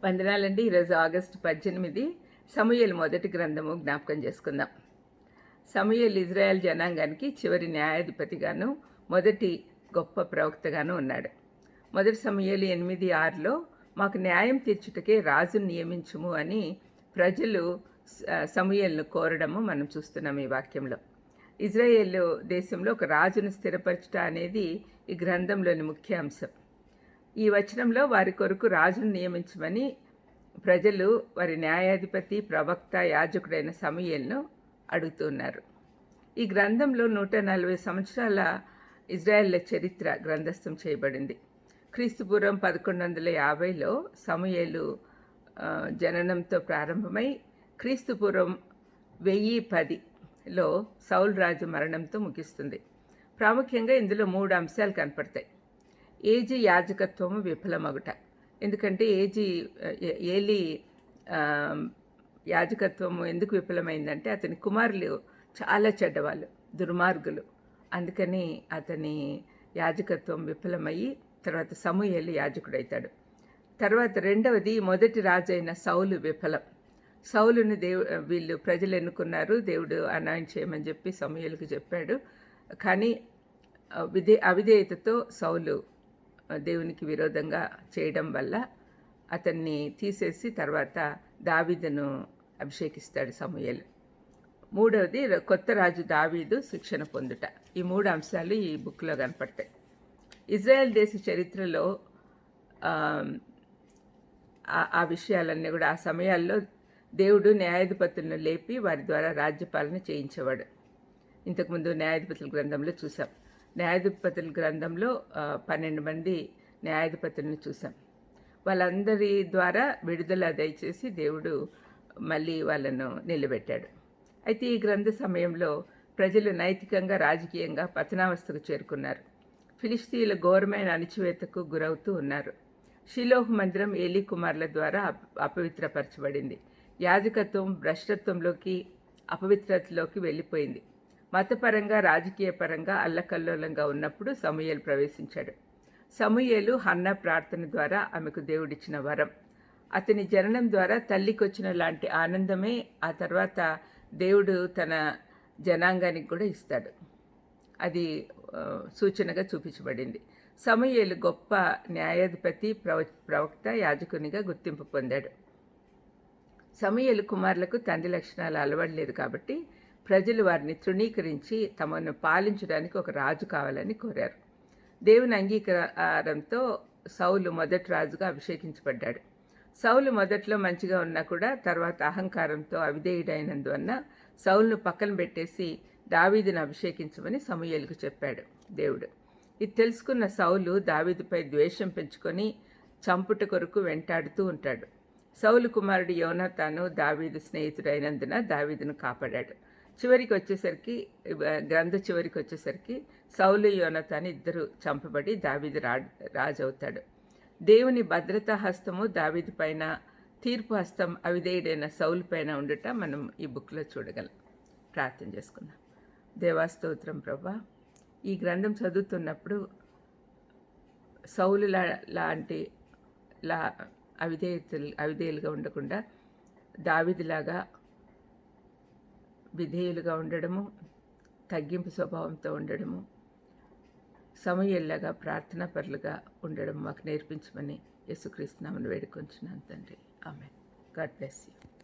వందనాలండి. ఈరోజు ఆగస్టు 18 సమూయేలు మొదటి గ్రంథము జ్ఞాపకం చేసుకుందాం. సమూయేలు ఇజ్రాయెల్ జనాంగానికి చివరి న్యాయాధిపతిగాను మొదటి గొప్ప ప్రవక్తగాను ఉన్నాడు. మొదటి సమూయేలు 8:6లో మాకు న్యాయం తీర్చుటకే రాజును నియమించుము అని ప్రజలు సమూయేలును కోరడము మనం చూస్తున్నాం ఈ వాక్యంలో. ఇజ్రాయేల్ దేశంలో ఒక రాజును స్థిరపరచుట అనేది ఈ గ్రంథంలోని ముఖ్య అంశం. ఈ వచనంలో వారి కొరకు రాజును నియమించమని ప్రజలు వారి న్యాయాధిపతి, ప్రవక్త, యాజకుడైన సమూయేలును అడుగుతున్నారు. ఈ గ్రంథంలో 140 సంవత్సరాల ఇజ్రాయెల్ చరిత్ర గ్రంథస్థం చేయబడింది. క్రీస్తుపూర్వం 1150లో సమూయేలు జననంతో ప్రారంభమై క్రీస్తుపూర్వం 1010లో సౌలు రాజు మరణంతో ముగిస్తుంది. ప్రాముఖ్యంగా ఇందులో 3 అంశాలు కనపడతాయి. ఏజీ యాజకత్వము విఫలమగుట. ఎందుకంటే ఏలి యాజకత్వము ఎందుకు విఫలమైందంటే అతని కుమారులు చాలా చెడ్డవాళ్ళు, దుర్మార్గులు. అందుకని అతని యాజకత్వం విఫలమయ్యి తర్వాత సమూయేలు యాజకుడవుతాడు. తర్వాత రెండవది మొదటి రాజు అయిన సౌలు విఫలం. సౌలుని వీళ్ళు ప్రజలు ఎన్నుకున్నారు, దేవుడు అనాయింట్ చేయమని చెప్పి సమూయేలుకు చెప్పాడు. కానీ అవిధేయతతో సౌలు దేవునికి విరోధంగా చేయడం వల్ల అతన్ని తీసేసి తర్వాత దావీదును అభిషేకిస్తాడు సమూయేలు. మూడవది కొత్త రాజు దావీదు శిక్షణ పొందుట. ఈ 3 అంశాలు ఈ బుక్లో కనపడతాయి. ఇజ్రాయెల్ దేశ చరిత్రలో ఆ విషయాలన్నీ కూడా ఆ సమయాల్లో దేవుడు న్యాయాధిపతులను లేపి వారి ద్వారా రాజ్యపాలన చేయించేవాడు. ఇంతకుముందు న్యాయాధిపతుల గ్రంథంలో చూసాం. న్యాయాధిపతుల గ్రంథంలో 12 మంది న్యాయాధిపతులను చూసాం. వాళ్ళందరి ద్వారా విడుదల దయచేసి దేవుడు మళ్ళీ వాళ్ళను నిలబెట్టాడు. అయితే ఈ గ్రంథ సమయంలో ప్రజలు నైతికంగా, రాజకీయంగా పతనావస్థకు చేరుకున్నారు. ఫిలిస్తీన్ల ఘోరమైన అణిచివేతకు గురవుతూ ఉన్నారు. షిలోహు మందిరం ఏలీ కుమార్ల ద్వారా అపవిత్రపరచబడింది. యాజకత్వం భ్రష్టత్వంలోకి, అపవిత్రతలోకి వెళ్ళిపోయింది. మతపరంగా, రాజకీయ పరంగా అల్లకల్లోలంగా ఉన్నప్పుడు సమూయేలు ప్రవేశించాడు. సమూయేలు హన్నా ప్రార్థన ద్వారా ఆమెకు దేవుడిచ్చిన వరం. అతని జననం ద్వారా తల్లికొచ్చిన లాంటి ఆనందమే ఆ తర్వాత దేవుడు తన జనాంగానికి కూడా ఇస్తాడు. అది సూచనగా చూపించబడింది. సమూయేలు గొప్ప న్యాయాధిపతి, ప్రవక్త, యాజకునిగా గుర్తింపు పొందాడు. సమూయేలు కుమారులకు తండ్రి లక్షణాలు అలవడలేదు కాబట్టి ప్రజలు వారిని తృణీకరించి తమను పాలించడానికి ఒక రాజు కావాలని కోరారు. దేవుని అంగీకారంతో సౌలు మొదటి రాజుగా అభిషేకించబడ్డాడు. సౌలు మొదట్లో మంచిగా ఉన్నా కూడా తర్వాత అహంకారంతో అవిధేయుడైనందువల్ల సౌలును పక్కన పెట్టేసి దావీదును అభిషేకించమని సమూయేలుకు చెప్పాడు దేవుడు. ఇది తెలుసుకున్న సౌలు దావీదుపై ద్వేషం పెంచుకొని చంపుట కొరకు వెంటాడుతూ ఉంటాడు. సౌలు కుమారుడు యోనాతాను దావీదు స్నేహితుడైనందున దావీదును కాపాడాడు. గ్రంథ చివరికి వచ్చేసరికి సౌలు, యోనాతాను ఇద్దరు చంపబడి దావీదు రాజు అవుతాడు. దేవుని భద్రతా హస్తము దావీదు పైన, తీర్పు హస్తం అవిధేయుడైన సౌలు పైన ఉండట మనం ఈ బుక్లో చూడగలం. ప్రార్థన చేసుకుందాం. దేవాస్తోత్రం ప్రభా, ఈ గ్రంథం చదువుతున్నప్పుడు సౌలు లాంటి అవిధేయులుగా ఉండకుండా దావీదులాగా విధేయులుగా ఉండడము, తగ్గింపు స్వభావంతో ఉండడము, సమూయేలులాగా ప్రార్థనాపరులుగా ఉండడం మాకు నేర్పించమని యేసుక్రీస్తు నామమున వేడుకొంచున్నాను తండ్రి. ఆమేన్. God bless you.